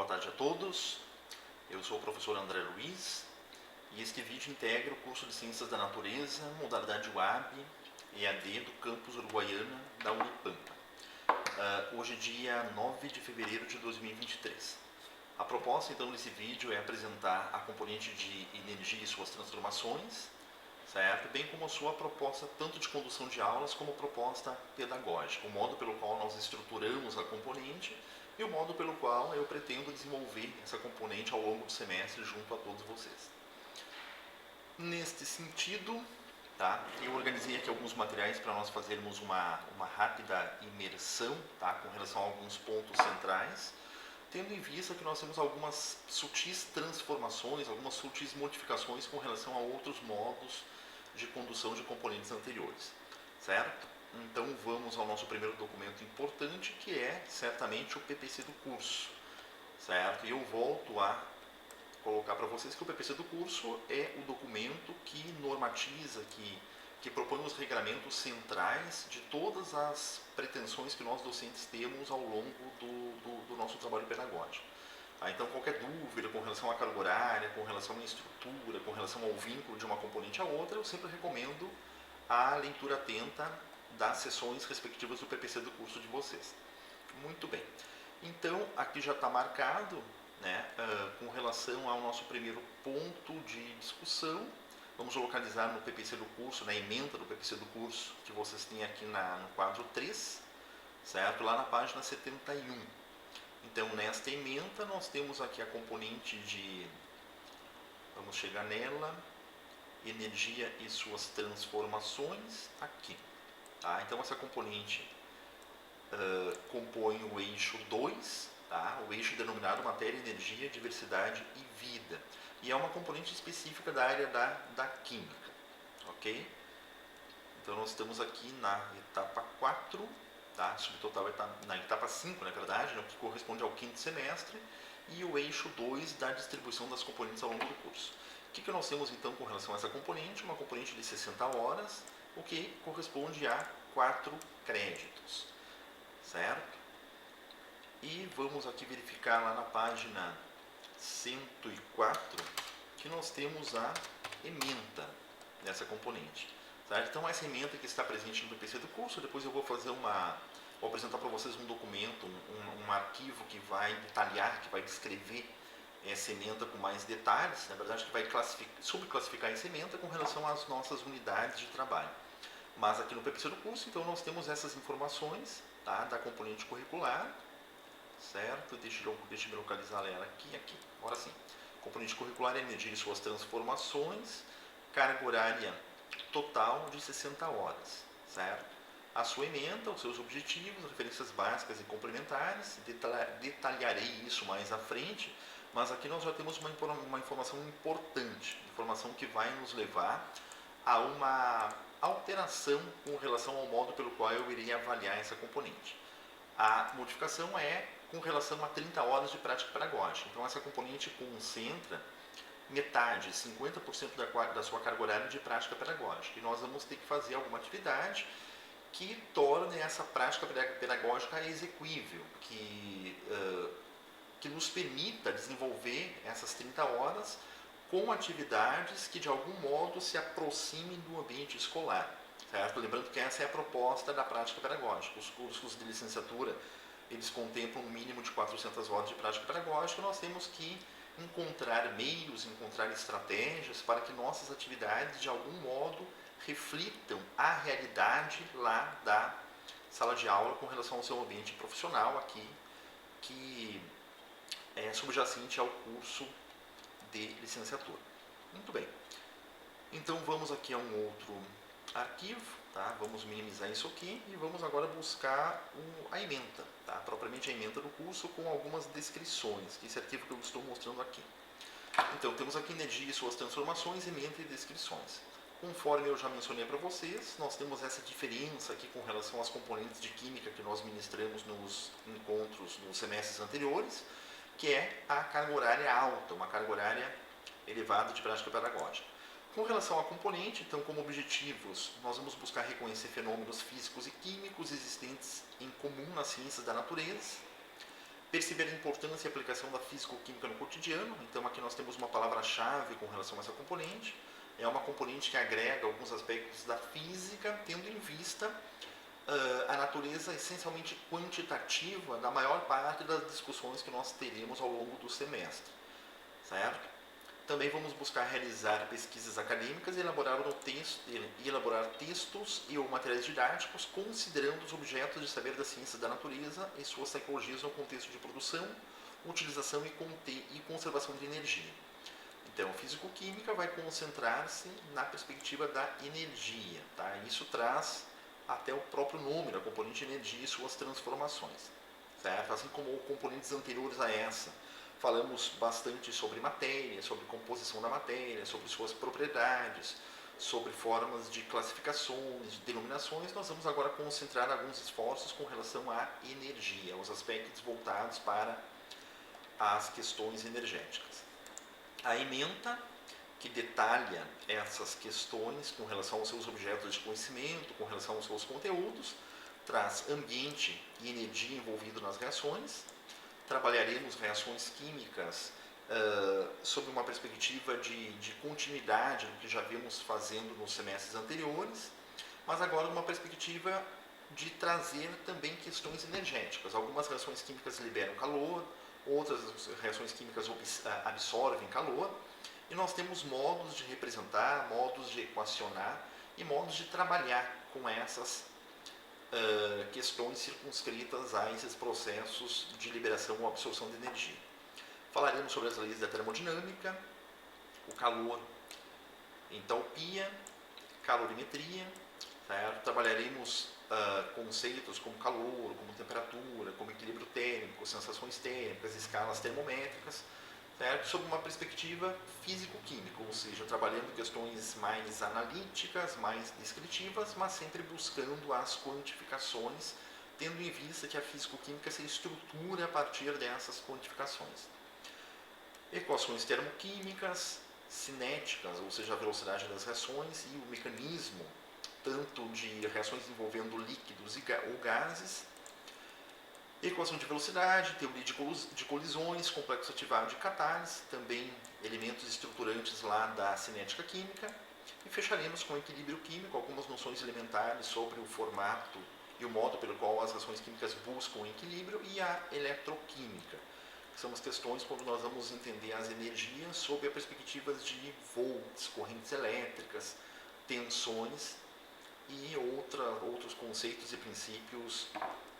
tarde a todos. Eu sou o professor André Luiz e este vídeo integra o curso de Ciências da Natureza, modalidade UAB, EAD do campus Uruguaiana da Unipampa. Hoje é dia 9 de fevereiro de 2023. A proposta então desse vídeo é apresentar a componente de energia e suas transformações, certo? Bem como a sua proposta tanto de condução de aulas como proposta pedagógica, o modo pelo qual nós estruturamos a componente e o modo pelo qual eu pretendo desenvolver essa componente ao longo do semestre junto a todos vocês. Neste sentido, tá, eu organizei aqui alguns materiais para nós fazermos uma rápida imersão, tá, com relação a alguns pontos centrais, tendo em vista que nós temos algumas sutis transformações, algumas sutis modificações com relação a outros modos de condução de componentes anteriores, certo? Então vamos ao nosso primeiro documento importante, que é certamente o PPC do curso, certo? E eu volto a colocar para vocês que o PPC do curso é o documento que normatiza, que propõe os regramentos centrais de todas as pretensões que nós docentes temos ao longo do nosso trabalho pedagógico. Então, qualquer dúvida com relação à carga horária, com relação à estrutura, com relação ao vínculo de uma componente à outra, eu sempre recomendo a leitura atenta das sessões respectivas do PPC do curso de vocês. Muito bem. Então, aqui já está marcado, né, com relação ao nosso primeiro ponto de discussão. Vamos localizar no PPC do curso, na ementa do PPC do curso, que vocês têm aqui no quadro 3, certo? Lá na página 71. Então, nesta ementa, nós temos aqui a componente de, vamos chegar nela, energia e suas transformações, aqui. Tá? Então, essa componente compõe o eixo 2, tá? O eixo denominado matéria, energia, diversidade e vida. E é uma componente específica da área da química, ok? Então, nós estamos aqui na etapa 4, tá? Subtotal na etapa 5, na verdade, né, que corresponde ao quinto semestre, e o eixo 2 da distribuição das componentes ao longo do curso. O que nós temos então com relação a essa componente? Uma componente de 60 horas, o que corresponde a 4 créditos, certo? E vamos aqui verificar lá na página 104 que nós temos a ementa dessa componente. Certo? Então, essa ementa que está presente no PPC do curso, depois eu vou apresentar para vocês um documento, um arquivo que vai detalhar, que vai descrever essa ementa com mais detalhes, na verdade que vai subclassificar essa ementa com relação às nossas unidades de trabalho. Mas aqui no PPC do curso, então, nós temos essas informações, tá, da componente curricular, certo? Deixa eu localizar ela aqui, agora sim. Componente curricular é energia e suas transformações, carga horária total de 60 horas, certo? A sua ementa, os seus objetivos, referências básicas e complementares, detalharei isso mais à frente, mas aqui nós já temos uma informação importante, informação que vai nos levar a uma alteração com relação ao modo pelo qual eu irei avaliar essa componente. A modificação é com relação a 30 horas de prática pedagógica. Então, essa componente concentra metade, 50% da sua carga horária de prática pedagógica. E nós vamos ter que fazer alguma atividade que torne essa prática pedagógica execuível, que nos permita desenvolver essas 30 horas com atividades que de algum modo se aproximem do ambiente escolar. Certo? Lembrando que essa é a proposta da prática pedagógica. Os cursos de licenciatura, eles contemplam um mínimo de 400 horas de prática pedagógica. Nós temos que encontrar meios, encontrar estratégias para que nossas atividades, de algum modo, reflitam a realidade lá da sala de aula com relação ao seu ambiente profissional aqui, que é subjacente ao curso de licenciatura. Muito bem. Então, vamos aqui a um outro arquivo, tá? Vamos minimizar isso aqui e vamos agora buscar a ementa, tá? Propriamente a ementa do curso com algumas descrições, que é esse arquivo que eu estou mostrando aqui. Então, temos aqui energia e suas transformações, ementa e descrições. Conforme eu já mencionei para vocês, nós temos essa diferença aqui com relação às componentes de química que nós ministramos nos encontros nos semestres anteriores, que é a carga horária alta, uma carga horária elevada de prática pedagógica. Com relação à componente, então, como objetivos, nós vamos buscar reconhecer fenômenos físicos e químicos existentes em comum nas ciências da natureza, perceber a importância e aplicação da físico-química no cotidiano. Então aqui nós temos uma palavra-chave com relação a essa componente. É uma componente que agrega alguns aspectos da física, tendo em vista a natureza essencialmente quantitativa da maior parte das discussões que nós teremos ao longo do semestre, certo? Também vamos buscar realizar pesquisas acadêmicas e elaborar textos e ou materiais didáticos considerando os objetos de saber da ciência da natureza e suas tecnologias no contexto de produção, utilização e conservação de energia. Então, físico-química vai concentrar-se na perspectiva da energia. Tá? Isso traz até o próprio nome da componente energia e suas transformações. Certo? Assim como componentes anteriores a essa, falamos bastante sobre matéria, sobre composição da matéria, sobre suas propriedades, sobre formas de classificações, de denominações. Nós vamos agora concentrar alguns esforços com relação à energia, os aspectos voltados para as questões energéticas. A ementa, que detalha essas questões com relação aos seus objetos de conhecimento, com relação aos seus conteúdos, traz ambiente e energia envolvido nas reações. Trabalharemos reações químicas sob uma perspectiva de continuidade do que já vimos fazendo nos semestres anteriores, mas agora numa perspectiva de trazer também questões energéticas. Algumas reações químicas liberam calor, outras reações químicas absorvem calor, e nós temos modos de representar, modos de equacionar e modos de trabalhar com essas questões circunscritas a esses processos de liberação ou absorção de energia. Falaremos sobre as leis da termodinâmica, o calor, entalpia, calorimetria, certo? Trabalharemos conceitos como calor, como temperatura, como equilíbrio térmico, sensações térmicas, escalas termométricas, certo? Sob uma perspectiva físico-química, ou seja, trabalhando questões mais analíticas, mais descritivas, mas sempre buscando as quantificações, tendo em vista que a físico-química se estrutura a partir dessas quantificações. Equações termoquímicas, cinéticas, ou seja, a velocidade das reações e o mecanismo tanto de reações envolvendo líquidos ou gases, equação de velocidade, teoria de colisões, complexo ativado de catálise, também elementos estruturantes lá da cinética química, e fecharemos com equilíbrio químico, algumas noções elementares sobre o formato e o modo pelo qual as reações químicas buscam equilíbrio, e a eletroquímica, que são as questões quando nós vamos entender as energias sob a perspectiva de volts, correntes elétricas, tensões e outros conceitos e princípios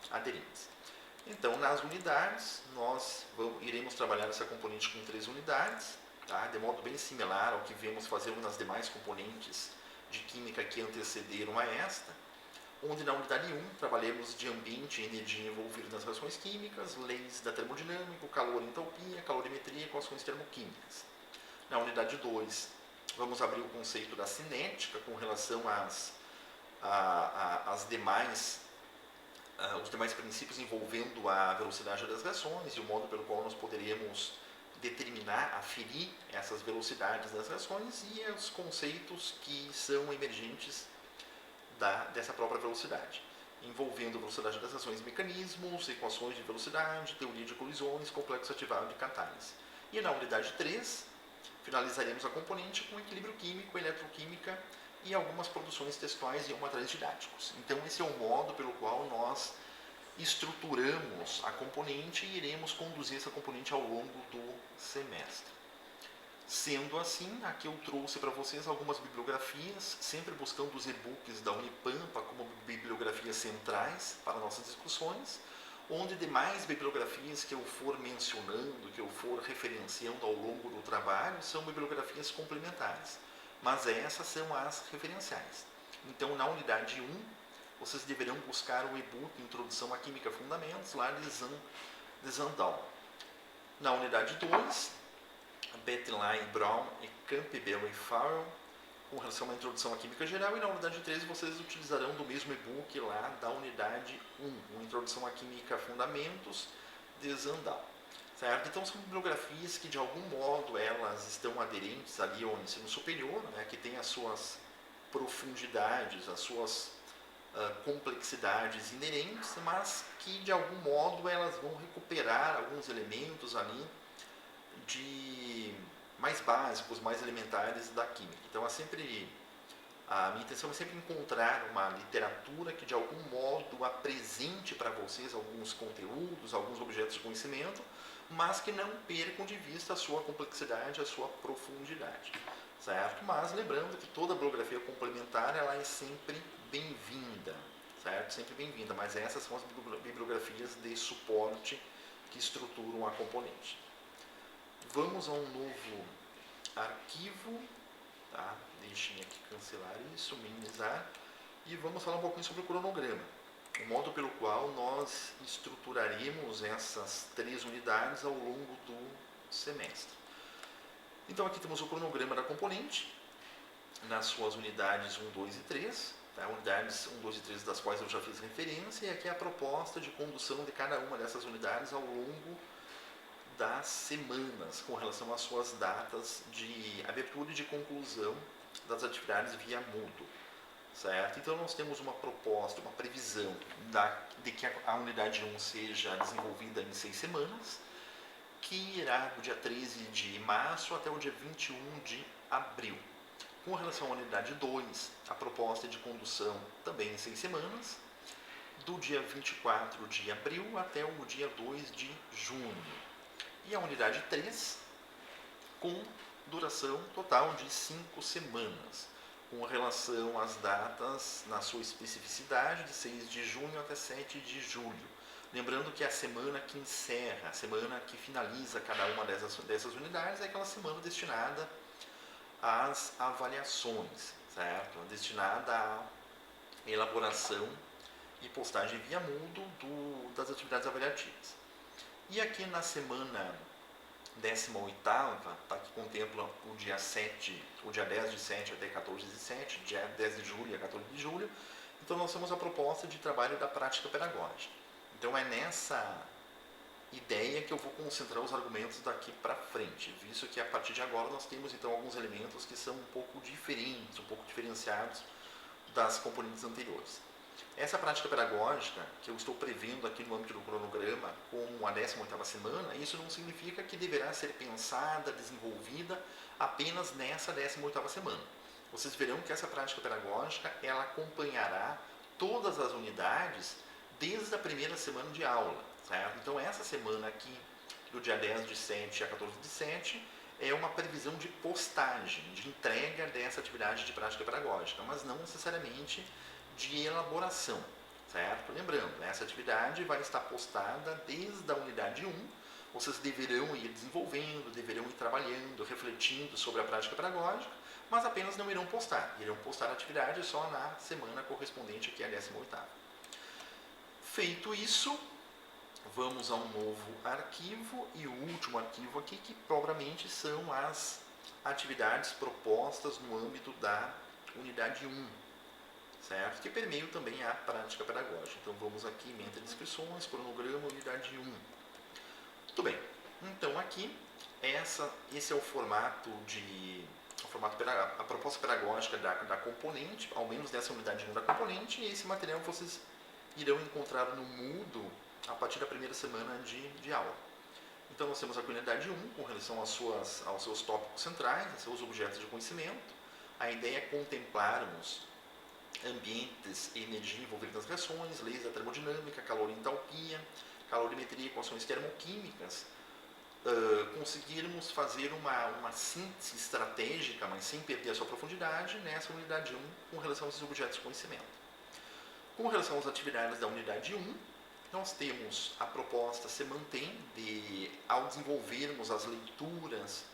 aderentes. Então, nas unidades, nós iremos trabalhar essa componente com 3 unidades, tá? De modo bem similar ao que vemos fazer nas demais componentes de química que antecederam a esta, onde na unidade 1 trabalhemos de ambiente e energia envolvidos nas reações químicas, leis da termodinâmica, calor e entalpia, calorimetria e equações termoquímicas. Na unidade 2, vamos abrir o conceito da cinética com relação os demais princípios envolvendo a velocidade das reações e o modo pelo qual nós poderíamos determinar, aferir essas velocidades das reações e os conceitos que são emergentes dessa própria velocidade, envolvendo a velocidade das reações, mecanismos, equações de velocidade, teoria de colisões, complexo ativado de catálise. E na unidade 3, finalizaremos a componente com equilíbrio químico, eletroquímica e algumas produções textuais e materiais didáticos. Então, esse é o modo pelo qual nós estruturamos a componente e iremos conduzir essa componente ao longo do semestre. Sendo assim, aqui eu trouxe para vocês algumas bibliografias, sempre buscando os e-books da Unipampa como bibliografias centrais para nossas discussões, onde demais bibliografias que eu for mencionando, que eu for referenciando ao longo do trabalho, são bibliografias complementares. Mas essas são as referenciais. Então, na unidade 1, vocês deverão buscar o e-book Introdução à Química Fundamentos, lá de Zandal. Na unidade 2, Bettelheim, Brown e Campbell e Farrell, com relação à Introdução à Química Geral. E na unidade 3, vocês utilizarão do mesmo e-book lá da unidade 1, Introdução à Química Fundamentos, de Zandal. Certo? Então, são bibliografias que, de algum modo, elas estão aderentes ali ao ensino superior, né, que tem as suas profundidades, as suas complexidades inerentes, mas que de algum modo elas vão recuperar alguns elementos ali de mais básicos, mais elementares da química. Então a minha intenção é sempre encontrar uma literatura que de algum modo apresente para vocês alguns conteúdos, alguns objetos de conhecimento, mas que não percam de vista a sua complexidade, a sua profundidade, certo? Mas lembrando que toda bibliografia complementar ela é sempre bem-vinda, certo? Sempre bem-vinda, mas essas são as bibliografias de suporte que estruturam a componente. Vamos a um novo arquivo, tá? Deixem aqui cancelar isso, minimizar, e vamos falar um pouquinho sobre o cronograma, o modo pelo qual nós estruturaremos essas 3 unidades ao longo do semestre. Então aqui temos o cronograma da componente, nas suas unidades 1, 2 e 3, tá? Unidades 1, 2 e 3 das quais eu já fiz referência, e aqui é a proposta de condução de cada uma dessas unidades ao longo das semanas, com relação às suas datas de abertura e de conclusão das atividades via Moodle, certo? Então nós temos uma proposta, uma previsão de que a unidade 1 seja desenvolvida em 6 semanas, que irá do dia 13 de março até o dia 21 de abril. Com relação à unidade 2, a proposta é de condução também em 6 semanas, do dia 24 de abril até o dia 2 de junho. E a unidade 3, com duração total de 5 semanas, com relação às datas na sua especificidade, de 6 de junho até 7 de julho. Lembrando que a semana que encerra, a semana que finaliza cada uma dessas unidades é aquela semana destinada às avaliações, certo? Destinada à elaboração e postagem via Moodle das atividades avaliativas. E aqui na semana 18ª, tá, que contempla o dia 10 de 7 até 14 de 7, dia 10 de julho a 14 de julho, então nós temos a proposta de trabalho da prática pedagógica. Então é nessa ideia que eu vou concentrar os argumentos daqui para frente, visto que a partir de agora nós temos então alguns elementos que são um pouco diferentes, um pouco diferenciados das componentes anteriores. Essa prática pedagógica que eu estou prevendo aqui no âmbito do cronograma como a 18ª semana, isso não significa que deverá ser pensada, desenvolvida apenas nessa 18ª semana. Vocês verão que essa prática pedagógica ela acompanhará todas as unidades desde a primeira semana de aula, certo? Então essa semana aqui, do dia 10 de 7 a 14 de 7, é uma previsão de postagem, de entrega dessa atividade de prática pedagógica, mas não necessariamente de elaboração, certo? Lembrando, essa atividade vai estar postada desde a unidade 1, vocês deverão ir desenvolvendo, deverão ir trabalhando, refletindo sobre a prática pedagógica, mas apenas não irão postar a atividade só na semana correspondente aqui à 18ª. Feito isso, vamos a um novo arquivo, e o último arquivo aqui, que propriamente são as atividades propostas no âmbito da unidade 1, certo? Que permeiam também a prática pedagógica. Então vamos aqui, emenda de inscrições, cronograma, unidade 1. Muito bem, então aqui, esse é o formato a proposta pedagógica da componente, ao menos dessa unidade 1 da componente, e esse material vocês irão encontrar no Moodle a partir da primeira semana de aula. Então nós temos a unidade 1 com relação aos seus tópicos centrais, aos seus objetos de conhecimento. A ideia é contemplarmos ambientes e energia envolvidos nas reações, leis da termodinâmica, calor e entalpia, calorimetria e equações termoquímicas, conseguirmos fazer uma síntese estratégica, mas sem perder a sua profundidade, nessa unidade 1 com relação aos objetos de conhecimento. Com relação às atividades da unidade 1, nós temos a proposta se mantém ao desenvolvermos as leituras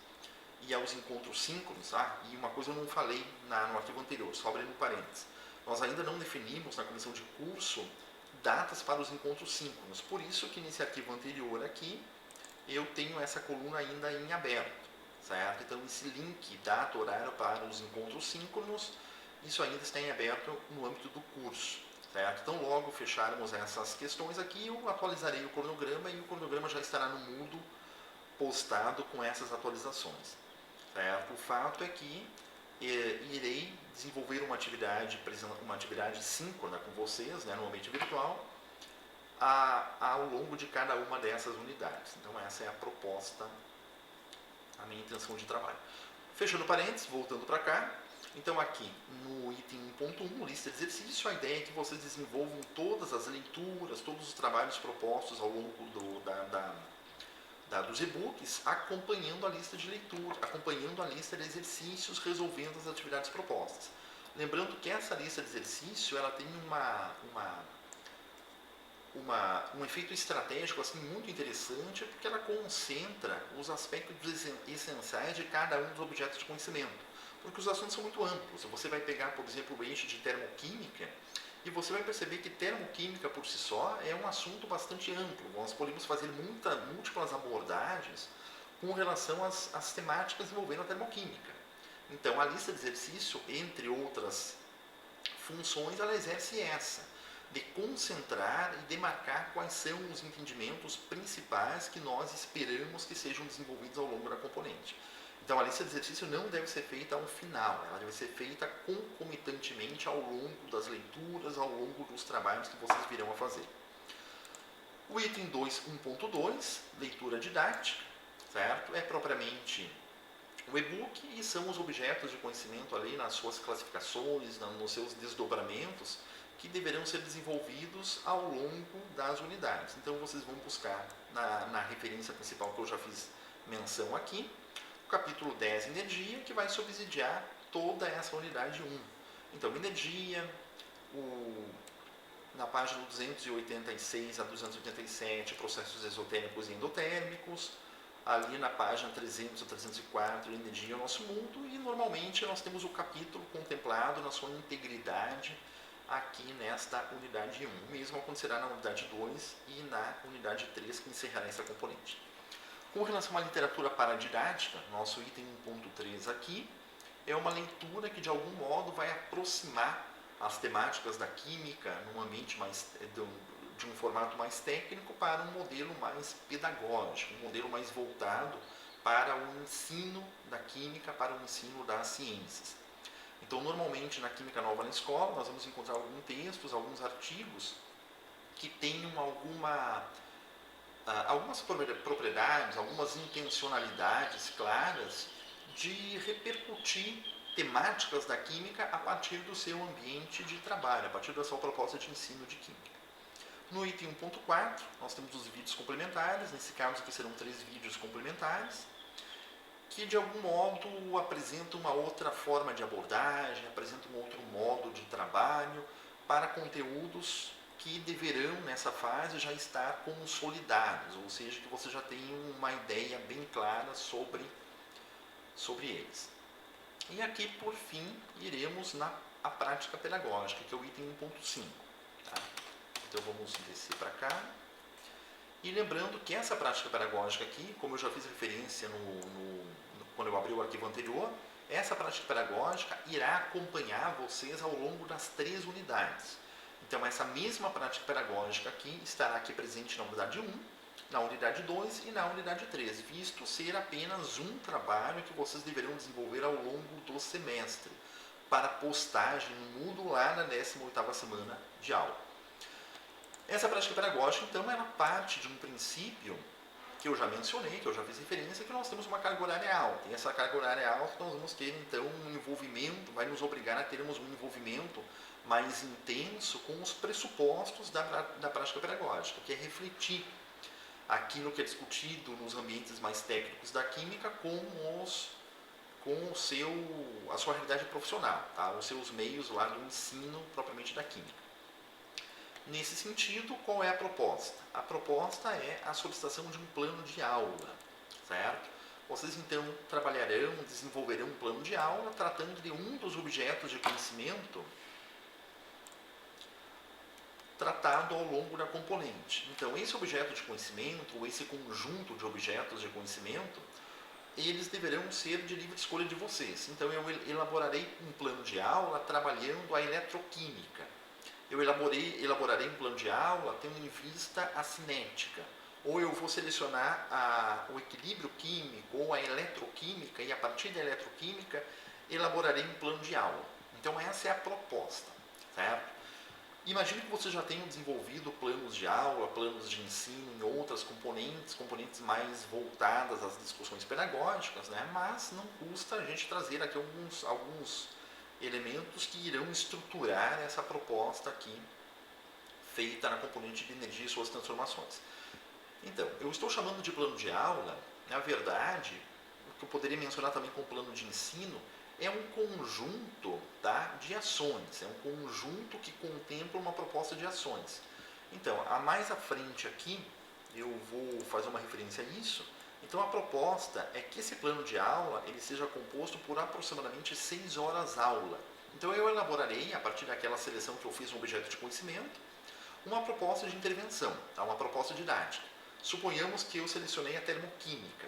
e aos encontros síncronos, e uma coisa eu não falei no arquivo anterior, só abrindo parênteses, nós ainda não definimos na comissão de curso datas para os encontros síncronos, por isso que nesse arquivo anterior aqui, eu tenho essa coluna ainda em aberto, certo? Então esse link, data, horário para os encontros síncronos, isso ainda está em aberto no âmbito do curso, certo? Então logo fecharmos essas questões aqui, eu atualizarei o cronograma e o cronograma já estará no Moodle postado com essas atualizações, certo? O fato é que irei desenvolver uma atividade síncrona com vocês, né, no ambiente virtual, ao longo de cada uma dessas unidades. Então essa é a proposta, a minha intenção de trabalho. Fechando parênteses, voltando para cá. Então aqui no item 1.1, lista de exercício, a ideia é que vocês desenvolvam todas as leituras, todos os trabalhos propostos ao longo dos e-books, acompanhando a lista de leitura, acompanhando a lista de exercícios, resolvendo as atividades propostas. Lembrando que essa lista de exercício ela tem um efeito estratégico assim, muito interessante, porque ela concentra os aspectos essenciais de cada um dos objetos de conhecimento. Porque os assuntos são muito amplos. Você vai pegar, por exemplo, o eixo de termoquímica e você vai perceber que termoquímica por si só é um assunto bastante amplo. Nós podemos fazer múltiplas abordagens com relação às temáticas envolvendo a termoquímica. Então, a lista de exercício, entre outras funções, ela exerce essa, de concentrar e demarcar quais são os entendimentos principais que nós esperamos que sejam desenvolvidos ao longo da componente. Então, a lista de exercício não deve ser feita ao final, ela deve ser feita concomitantemente ao longo das leituras, ao longo dos trabalhos que vocês virão a fazer. O item 1.2, leitura didática, certo? É propriamente o e-book e são os objetos de conhecimento ali nas suas classificações, nos seus desdobramentos, que deverão ser desenvolvidos ao longo das unidades. Então, vocês vão buscar na referência principal que eu já fiz menção aqui, o capítulo 10, energia, que vai subsidiar toda essa unidade 1. Então, energia, na página 286 a 287, processos esotéricos e endotérmicos, ali na página 300 a 304, energia é o nosso mundo, e normalmente nós temos o capítulo contemplado na sua integridade aqui nesta unidade 1, mesmo acontecerá na unidade 2 e na unidade 3, que encerrará essa componente. Com relação à literatura paradidática, nosso item 1.3 aqui é uma leitura que de algum modo vai aproximar as temáticas da química num ambiente de um formato mais técnico para um modelo mais pedagógico, um modelo mais voltado para o ensino da química, para o ensino das ciências. Então, normalmente na Química Nova na Escola, nós vamos encontrar alguns textos, alguns artigos que tenham algumas propriedades, algumas intencionalidades claras de repercutir temáticas da química a partir do seu ambiente de trabalho, a partir da sua proposta de ensino de química. No item 1.4, nós temos os vídeos complementares, nesse caso aqui serão 3 vídeos complementares, que de algum modo apresentam uma outra forma de abordagem, apresentam um outro modo de trabalho para conteúdos que deverão, nessa fase, já estar consolidados, ou seja, que você já tem uma ideia bem clara sobre eles. E aqui, por fim, iremos na prática pedagógica, que é o item 1.5. Tá? Então, vamos descer para cá. E lembrando que essa prática pedagógica aqui, como eu já fiz referência quando eu abri o arquivo anterior, essa prática pedagógica irá acompanhar vocês ao longo das 3 unidades. Então, essa mesma prática pedagógica aqui estará aqui presente na unidade 1, na unidade 2 e na unidade 3, visto ser apenas um trabalho que vocês deverão desenvolver ao longo do semestre, para postagem no Moodle lá na 18ª semana de aula. Essa prática pedagógica, então, ela parte de um princípio que eu já mencionei, que eu já fiz referência, que nós temos uma carga horária alta. E essa carga horária alta nós vamos ter, então, um envolvimento, vai nos obrigar a termos um envolvimento mais intenso com os pressupostos da prática pedagógica, que é refletir aquilo que é discutido nos ambientes mais técnicos da química com a sua realidade profissional, tá? Os seus meios lá do ensino propriamente da química. Nesse sentido, qual é a proposta? A proposta é a solicitação de um plano de aula, certo? Vocês então desenvolverão um plano de aula tratando de um dos objetos de conhecimento tratado ao longo da componente. Então, esse objeto de conhecimento, ou esse conjunto de objetos de conhecimento, eles deverão ser de livre escolha de vocês. Então, eu elaborarei um plano de aula trabalhando a eletroquímica. Eu elaborarei um plano de aula tendo em vista a cinética. Ou eu vou selecionar o equilíbrio químico ou a eletroquímica, e a partir da eletroquímica elaborarei um plano de aula. Então essa é a proposta, certo? Imagine que você já tenha desenvolvido planos de aula, planos de ensino em outras componentes mais voltadas às discussões pedagógicas, né? Mas não custa a gente trazer aqui alguns elementos que irão estruturar essa proposta aqui, feita na componente de energia e suas transformações. Então, eu estou chamando de plano de aula, na verdade, o que eu poderia mencionar também como plano de ensino, é um conjunto, tá, de ações, é um conjunto que contempla uma proposta de ações. Então, a mais à frente aqui, eu vou fazer uma referência a isso. Então, a proposta é que esse plano de aula ele seja composto por aproximadamente 6 horas aula. Então, eu elaborarei, a partir daquela seleção que eu fiz no objeto de conhecimento, uma proposta de intervenção, tá, uma proposta didática. Suponhamos que eu selecionei a termoquímica.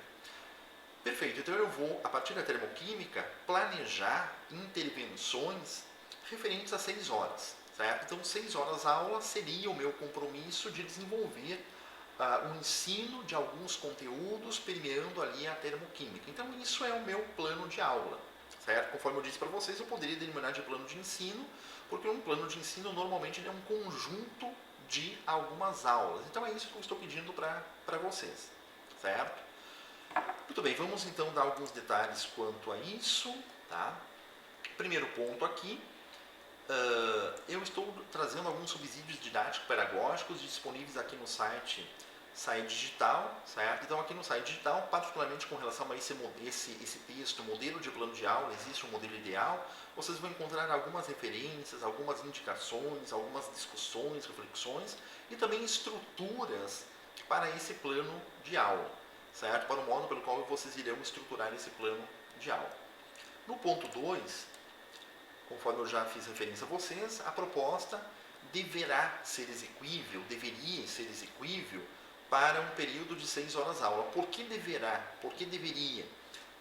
Perfeito, então eu vou, a partir da termoquímica, planejar intervenções referentes a 6 horas, certo? Então, 6 horas aula seria o meu compromisso de desenvolver o ensino de alguns conteúdos permeando ali a termoquímica. Então, isso é o meu plano de aula, certo? Conforme eu disse para vocês, eu poderia denominar de plano de ensino, porque um plano de ensino normalmente é um conjunto de algumas aulas. Então, é isso que eu estou pedindo para vocês, certo? Muito bem, vamos então dar alguns detalhes quanto a isso, tá? Primeiro ponto aqui, eu estou trazendo alguns subsídios didático-pedagógicos disponíveis aqui no site Digital, certo? Então aqui no site digital, particularmente com relação a esse texto, modelo de plano de aula, existe um modelo ideal, vocês vão encontrar algumas referências, algumas indicações, algumas discussões, reflexões e também estruturas para esse plano de aula, certo? Para o modo pelo qual vocês irão estruturar esse plano de aula. No ponto 2, conforme eu já fiz referência a vocês, a proposta deveria ser execuível para um período de 6 horas aula. Por que deverá? Por que deveria?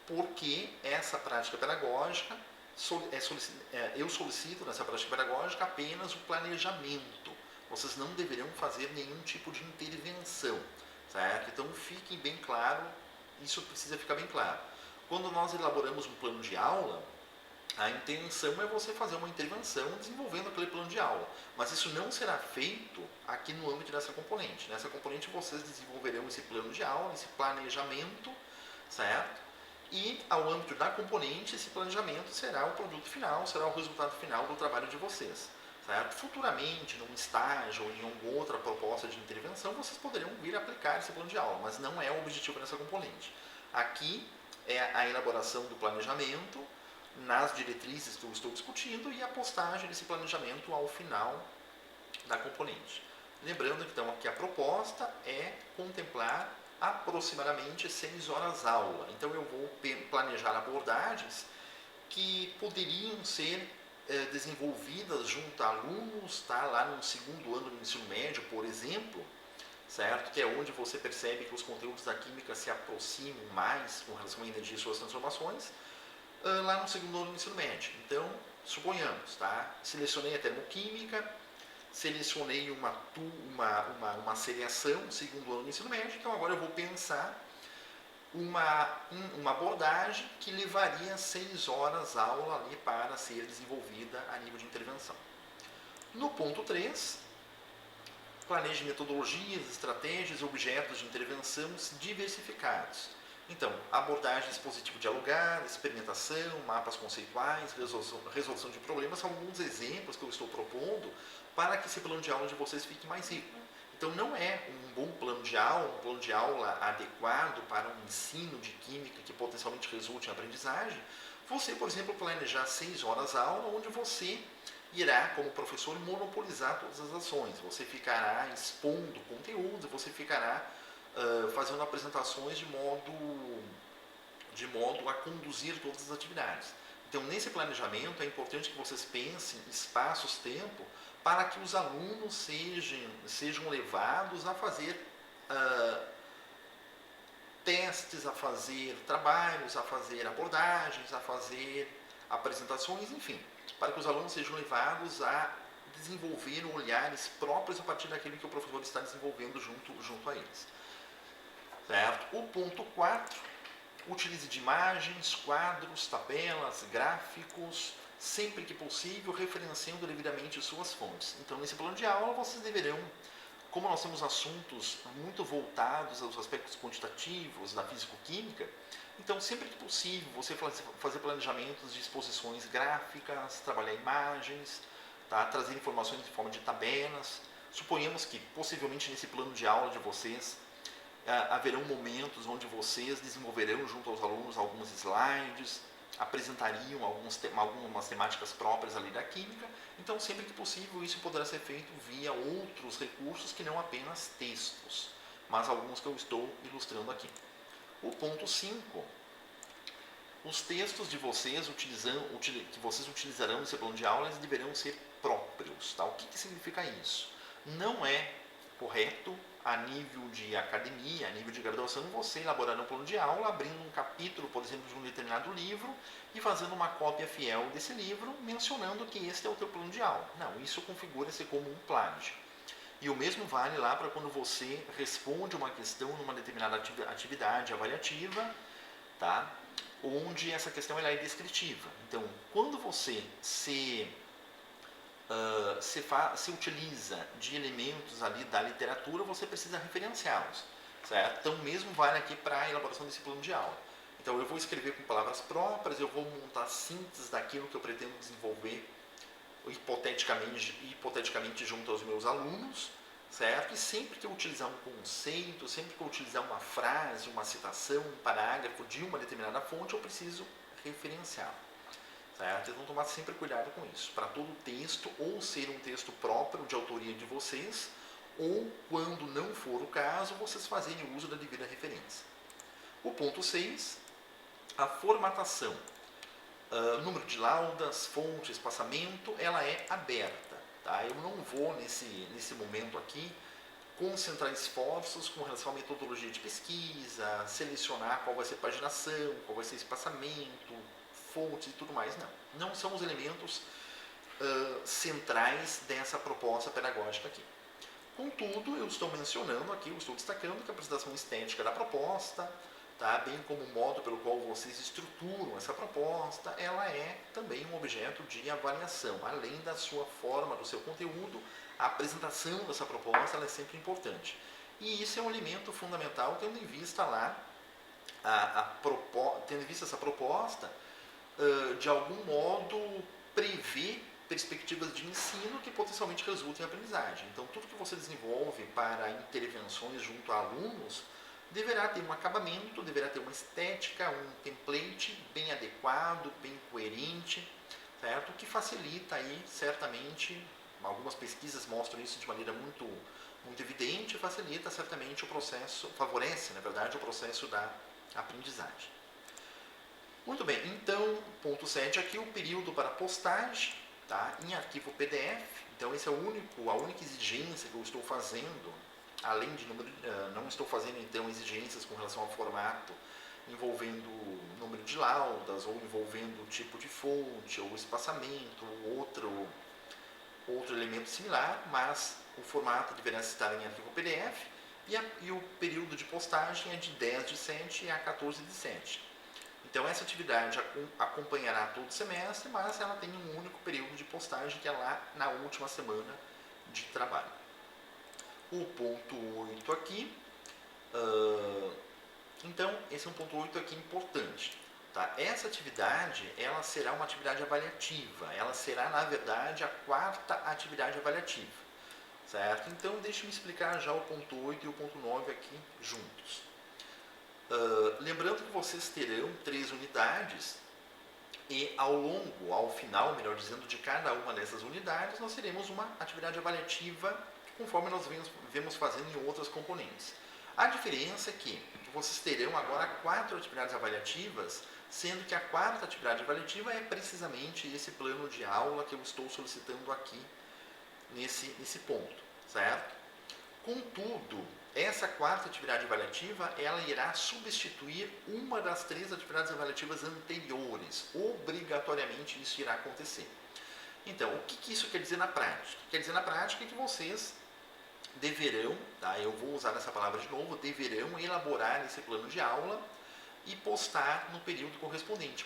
Porque essa prática pedagógica, eu solicito nessa prática pedagógica apenas o planejamento. Vocês não deverão fazer nenhum tipo de intervenção, certo? Então fiquem bem claro, isso precisa ficar bem claro. Quando nós elaboramos um plano de aula, a intenção é você fazer uma intervenção desenvolvendo aquele plano de aula, mas isso não será feito aqui no âmbito dessa componente. Nessa componente vocês desenvolverão esse plano de aula, esse planejamento, certo? E ao âmbito da componente, esse planejamento será o produto final, será o resultado final do trabalho de vocês, certo? Futuramente, num estágio ou em alguma outra proposta de intervenção, vocês poderão vir aplicar esse plano de aula, mas não é o objetivo dessa componente. Aqui é a elaboração do planejamento nas diretrizes que eu estou discutindo e a postagem desse planejamento ao final da componente. Lembrando então que a proposta é contemplar aproximadamente 6 horas aula. Então eu vou planejar abordagens que poderiam ser desenvolvidas junto a alunos, tá? Lá no segundo ano do ensino médio, por exemplo, certo? Que é onde você percebe que os conteúdos da química se aproximam mais com relação à energia e suas transformações, lá no segundo ano do ensino médio. Então, suponhamos, tá? Selecionei a termoquímica, selecionei uma seriação no segundo ano do ensino médio, então agora eu vou pensar uma abordagem que levaria 6 horas aula ali para ser desenvolvida a nível de intervenção. No ponto 3, planeje metodologias, estratégias e objetos de intervenção diversificados. Então, abordagem dispositivo dialogar, experimentação, mapas conceituais, resolução de problemas, são alguns exemplos que eu estou propondo para que esse plano de aula de vocês fique mais rico. Então, não é um bom plano de aula adequado para um ensino de química que potencialmente resulte em aprendizagem, você, por exemplo, planejar 6 horas aula, onde você irá, como professor, monopolizar todas as ações. Você ficará expondo conteúdo, você ficará fazendo apresentações de modo a conduzir todas as atividades. Então, nesse planejamento, é importante que vocês pensem espaços-tempo para que os alunos sejam levados a fazer testes, a fazer trabalhos, a fazer abordagens, a fazer apresentações, enfim, para que os alunos sejam levados a desenvolver olhares próprios a partir daquilo que o professor está desenvolvendo junto a eles. Certo? O ponto 4, Utilize de imagens, quadros, tabelas, gráficos, sempre que possível, referenciando devidamente suas fontes. Então, nesse plano de aula, vocês deverão, como nós temos assuntos muito voltados aos aspectos quantitativos da físico-química, então, sempre que possível, você fazer planejamentos de exposições gráficas, trabalhar imagens, tá? Trazer informações em forma de tabelas. Suponhamos que, possivelmente, nesse plano de aula de vocês, haverão momentos onde vocês desenvolverão junto aos alunos alguns slides, apresentariam algumas temáticas próprias ali da química. Então, sempre que possível, isso poderá ser feito via outros recursos que não apenas textos, mas alguns que eu estou ilustrando aqui. O ponto 5, os textos de vocês que vocês utilizarão nesse plano de aula, eles deverão ser próprios. Tá? O que significa isso? Não é correto, a nível de academia, a nível de graduação, você elaborar um plano de aula, abrindo um capítulo, por exemplo, de um determinado livro e fazendo uma cópia fiel desse livro, mencionando que este é o teu plano de aula. Não, isso configura-se como um plágio. E o mesmo vale lá para quando você responde uma questão numa determinada atividade avaliativa, tá? Onde essa questão ela é descritiva. Então, quando você se utiliza de elementos ali da literatura, você precisa referenciá-los, certo? Então, mesmo vale aqui para a elaboração desse plano de aula. Então, eu vou escrever com palavras próprias, eu vou montar síntese daquilo que eu pretendo desenvolver hipoteticamente junto aos meus alunos, certo? E sempre que eu utilizar um conceito, sempre que eu utilizar uma frase, uma citação, um parágrafo de uma determinada fonte, eu preciso referenciá-lo, certo? Vocês vão tomar sempre cuidado com isso, para todo texto ou ser um texto próprio de autoria de vocês, ou, quando não for o caso, vocês fazerem uso da devida referência. O ponto 6, a formatação. Número de laudas, fonte, espaçamento, ela é aberta. Tá? Eu não vou, nesse momento aqui, concentrar esforços com relação à metodologia de pesquisa, selecionar qual vai ser paginação, qual vai ser espaçamento, fontes e tudo mais, não. Não são os elementos centrais dessa proposta pedagógica aqui. Contudo, eu estou mencionando aqui, eu estou destacando que a apresentação estética da proposta, tá? Bem como o modo pelo qual vocês estruturam essa proposta, ela é também um objeto de avaliação. Além da sua forma, do seu conteúdo, a apresentação dessa proposta ela é sempre importante. E isso é um elemento fundamental, tendo em vista lá, tendo em vista essa proposta, de algum modo prever perspectivas de ensino que potencialmente resultem em aprendizagem. Então, tudo que você desenvolve para intervenções junto a alunos deverá ter um acabamento, deverá ter uma estética, um template bem adequado, bem coerente, certo? Que facilita aí, certamente, algumas pesquisas mostram isso de maneira muito evidente, facilita certamente o processo, favorece, na verdade, o processo da aprendizagem. Muito bem, então, ponto 7 aqui, o período para postagem, tá? Em arquivo PDF. Então, esse é a única exigência que eu estou fazendo, além de não estou fazendo, então, exigências com relação ao formato envolvendo número de laudas, ou envolvendo tipo de fonte, ou espaçamento, ou outro elemento similar, mas o formato deverá estar em arquivo PDF, e o período de postagem é de 10/7 a 14/7. Então, essa atividade acompanhará todo o semestre, mas ela tem um único período de postagem, que é lá na última semana de trabalho. O ponto 8 aqui, então, esse é um ponto 8 aqui importante. Tá? Essa atividade, ela será uma atividade avaliativa, ela será, na verdade, a 4ª atividade avaliativa, certo? Então, deixe-me explicar já o ponto 8 e o ponto 9 aqui juntos. Lembrando que vocês terão 3 unidades e ao final, melhor dizendo, de cada uma dessas unidades, nós teremos uma atividade avaliativa conforme nós vemos fazendo em outras componentes. A diferença é que vocês terão agora 4 atividades avaliativas, sendo que a 4ª atividade avaliativa é precisamente esse plano de aula que eu estou solicitando aqui nesse ponto, certo? Contudo, essa 4ª atividade avaliativa, ela irá substituir uma das 3 atividades avaliativas anteriores. Obrigatoriamente isso irá acontecer. Então, o que isso quer dizer na prática? Quer dizer na prática que vocês deverão, tá? Eu vou usar essa palavra de novo, deverão elaborar esse plano de aula e postar no período correspondente,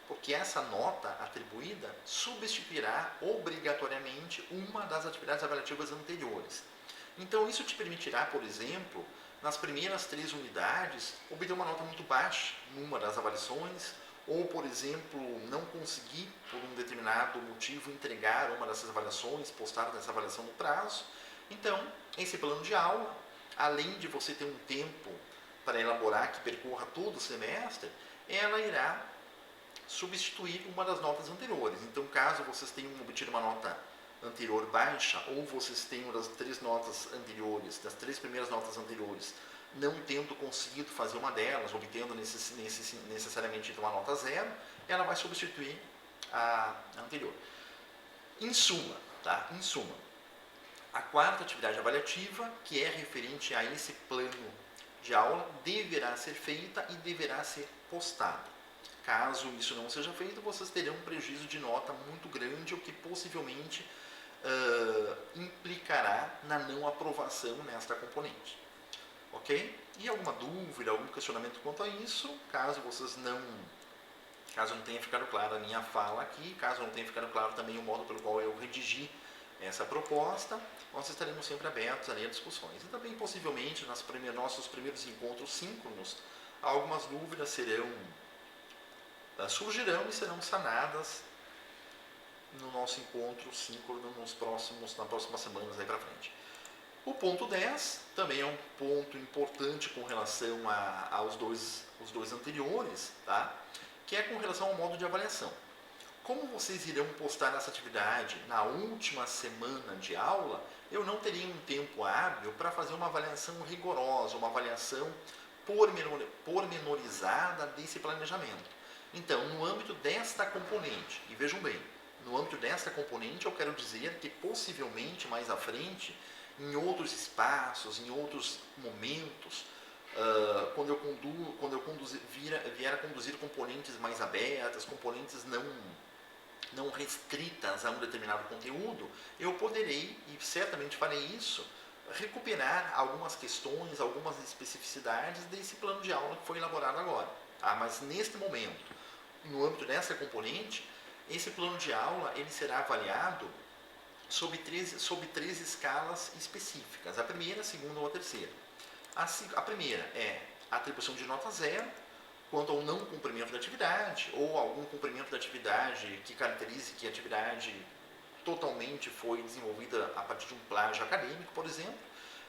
porque essa nota atribuída substituirá obrigatoriamente uma das atividades avaliativas anteriores. Então, isso te permitirá, por exemplo, nas primeiras 3 unidades, obter uma nota muito baixa numa das avaliações, ou, por exemplo, não conseguir, por um determinado motivo, entregar uma dessas avaliações, postar nessa avaliação no prazo. Então, esse plano de aula, além de você ter um tempo para elaborar que percorra todo o semestre, ela irá substituir uma das notas anteriores. Então, caso vocês tenham obtido uma nota anterior baixa, ou vocês tenham das 3 notas anteriores, das 3 primeiras notas anteriores, não tendo conseguido fazer uma delas, obtendo necessariamente uma nota 0, ela vai substituir a anterior. Em suma, a 4ª atividade avaliativa, que é referente a esse plano de aula, deverá ser feita e deverá ser postada. Caso isso não seja feito, vocês terão um prejuízo de nota muito grande, o que possivelmente implicará na não aprovação nesta componente. Ok? E alguma dúvida, algum questionamento quanto a isso? Caso não tenha ficado clara a minha fala aqui, caso não tenha ficado claro também o modo pelo qual eu redigi essa proposta, nós estaremos sempre abertos a discussões. E também, possivelmente, nossos primeiros encontros síncronos, algumas dúvidas surgirão e serão sanadas no nosso encontro síncrono nas próximas semanas aí para frente. O ponto 10 também é um ponto importante com relação aos dois anteriores, tá? Que é com relação ao modo de avaliação. Como vocês irão postar essa atividade na última semana de aula, eu não teria um tempo hábil para fazer uma avaliação rigorosa, uma avaliação pormenorizada desse planejamento. Então, no âmbito desta componente, e vejam bem, no âmbito desta componente eu quero dizer que possivelmente mais à frente, em outros espaços, em outros momentos, quando eu vier a conduzir componentes mais abertas, componentes não restritas a um determinado conteúdo, eu poderei, e certamente farei isso, recuperar algumas questões, algumas especificidades desse plano de aula que foi elaborado agora. Tá? Mas neste momento, no âmbito dessa componente, esse plano de aula ele será avaliado sob três escalas específicas, a primeira, a segunda ou a terceira. A primeira é a atribuição de nota 0, quanto ao não cumprimento da atividade, ou algum cumprimento da atividade que caracterize que a atividade totalmente foi desenvolvida a partir de um plágio acadêmico, por exemplo.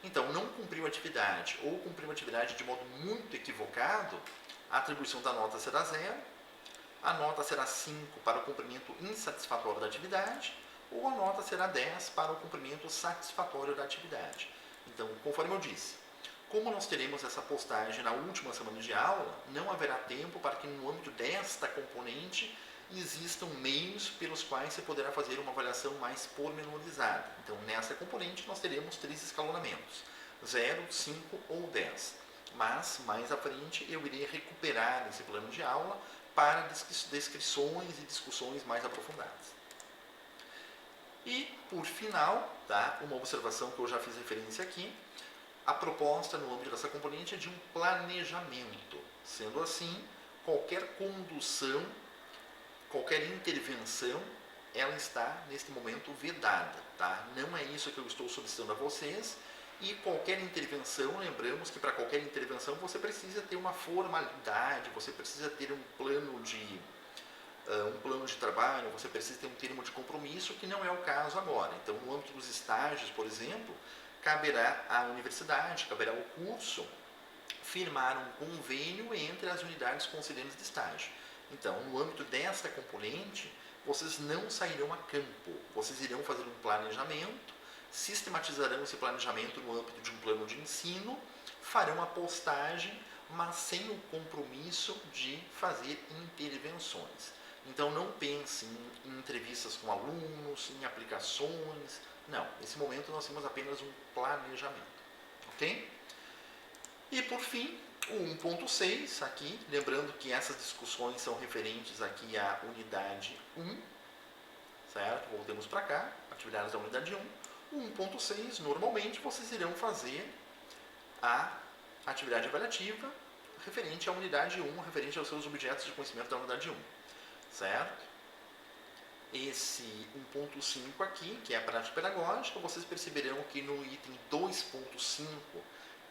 Então, não cumpriu a atividade, ou cumpriu a atividade de modo muito equivocado, a atribuição da nota será 0, a nota será 5 para o cumprimento insatisfatório da atividade, ou a nota será 10 para o cumprimento satisfatório da atividade. Então, conforme eu disse, como nós teremos essa postagem na última semana de aula, não haverá tempo para que no âmbito desta componente existam meios pelos quais você poderá fazer uma avaliação mais pormenorizada. Então, nessa componente nós teremos 3 escalonamentos, 0, 5 ou 10. Mas, mais à frente, eu irei recuperar esse plano de aula para descrições e discussões mais aprofundadas. E, por final, tá, uma observação que eu já fiz referência aqui, a proposta no âmbito dessa componente é de um planejamento. Sendo assim, qualquer condução, qualquer intervenção, ela está, neste momento, vedada. Tá? Não é isso que eu estou solicitando a vocês. E qualquer intervenção, lembramos que para qualquer intervenção você precisa ter uma formalidade, você precisa ter um plano de trabalho, você precisa ter um termo de compromisso, que não é o caso agora. Então, no âmbito dos estágios, por exemplo, caberá à universidade, caberá ao curso, firmar um convênio entre as unidades concedentes de estágio. Então, no âmbito desta componente, vocês não sairão a campo, vocês irão fazer um planejamento, sistematizarão esse planejamento no âmbito de um plano de ensino, farão a postagem, mas sem o compromisso de fazer intervenções. Então, não pense em entrevistas com alunos, em aplicações. Não, nesse momento nós temos apenas um planejamento. Ok? E, por fim, o 1.6 aqui, lembrando que essas discussões são referentes aqui à unidade 1, certo? Voltemos para cá, atividades da unidade 1. O 1.6, normalmente, vocês irão fazer a atividade avaliativa referente à unidade 1, referente aos seus objetos de conhecimento da unidade 1, certo? Esse 1.5 aqui, que é a prática pedagógica, vocês perceberão que no item 2.5,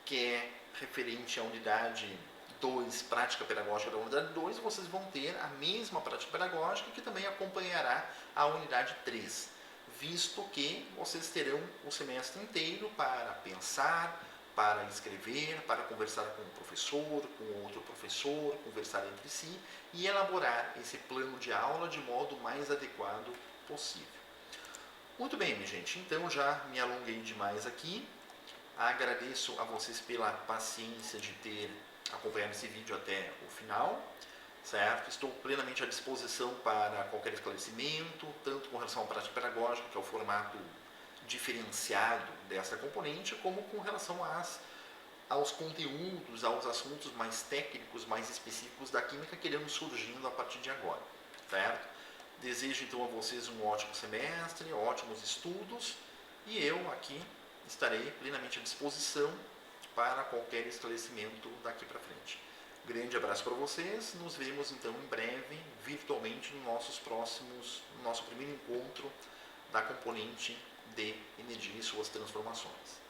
que é referente à unidade 2, prática pedagógica da unidade 2, vocês vão ter a mesma prática pedagógica que também acompanhará a unidade 3, visto que vocês terão o semestre inteiro para pensar, para escrever, para conversar com um professor, com outro professor, conversar entre si e elaborar esse plano de aula de modo mais adequado possível. Muito bem, minha gente, então já me alonguei demais aqui. Agradeço a vocês pela paciência de ter acompanhado esse vídeo até o final, certo? Estou plenamente à disposição para qualquer esclarecimento, tanto com relação à prática pedagógica, que é o formato diferenciado dessa componente, como com relação aos conteúdos, aos assuntos mais técnicos, mais específicos da química que irão surgindo a partir de agora, certo? Desejo então a vocês um ótimo semestre, ótimos estudos, e eu aqui estarei plenamente à disposição para qualquer esclarecimento daqui para frente. Grande abraço para vocês, nos vemos então em breve, virtualmente, no nosso primeiro encontro da componente de energia e suas transformações.